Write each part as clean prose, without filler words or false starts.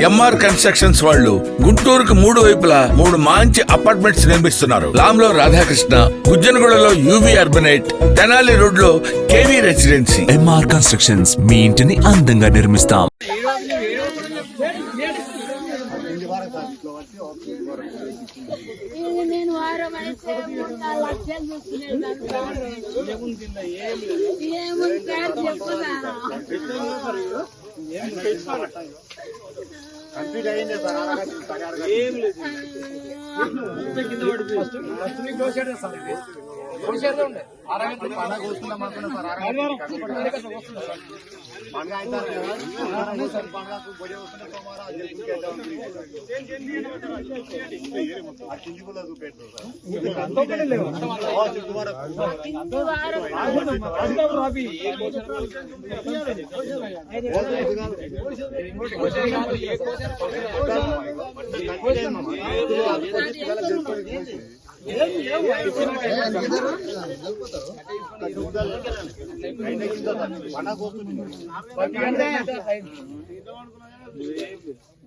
MR constructions వాళ్ళు గుంటూరుకు 3 వైపులా 3 మంచి అపార్ట్మెంట్స్ నిర్మిస్తున్నారు. లాంలో రాధాకృష్ణ, గుజ్జనగూడలో యువి అర్బనైట్, తెనాలి రోడ్ లో కేవీ రెసిడెన్సీ. ఎంఆర్ కన్స్ట్రక్షన్స్, మీ ఇంటిని అందంగా నిర్మిస్తాం. నేను వారం అయితే 3-4 లక్షలు చూసుకునేదాన్ని. ఏముంది సార్ చెప్పుదా?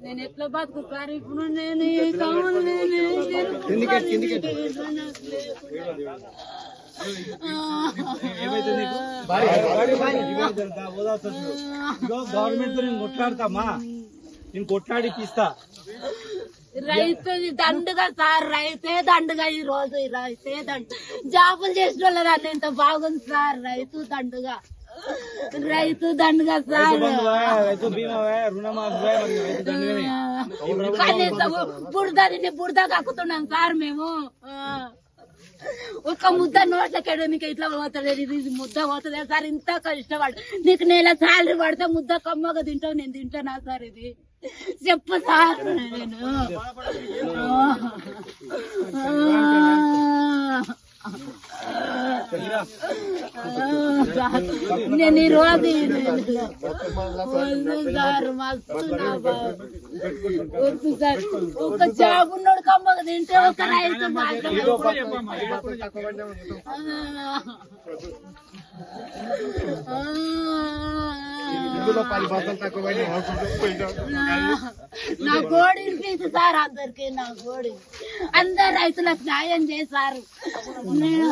నేను ఎట్లా బతుకుతారు ఇప్పుడు? నేను గవర్నమెంట్ తో నేను కొట్లాడతామా? నేను కొట్లాడిపిస్తా. రైతు దండుగా సార్, రైతే దండుగా. ఈ రోజు రైతే దండు. జాబులు చేసిన వాళ్ళ ఎంత బాగుంది సార్. రైతు దండుగా, రైతు దండుగా సార్. కనీసం బురద కక్కుతున్నాం సార్ మేము. ఒక ముద్ద నోట్లకెడనికి ఇట్లా పోతలేదు. ఇది ముద్ద పోతలేదు సార్. ఇంత కష్టపడు. నీకు నెల శాలరీ పడితే ముద్ద కమ్మగా తింటావు. నేను తింటానా సార్? ఇది చెప్పు సార్. నేను ఈ రోజు సార్ మస్తు వద్దు సార్. ఒక జాబ్ ఉన్నాడు కమ్మగా తింటే ఒక రైతు నా గోడి వినిపించు సార్. అందరికి నా గోడి. అందరు రైతులకు న్యాయం చేశారు. నేను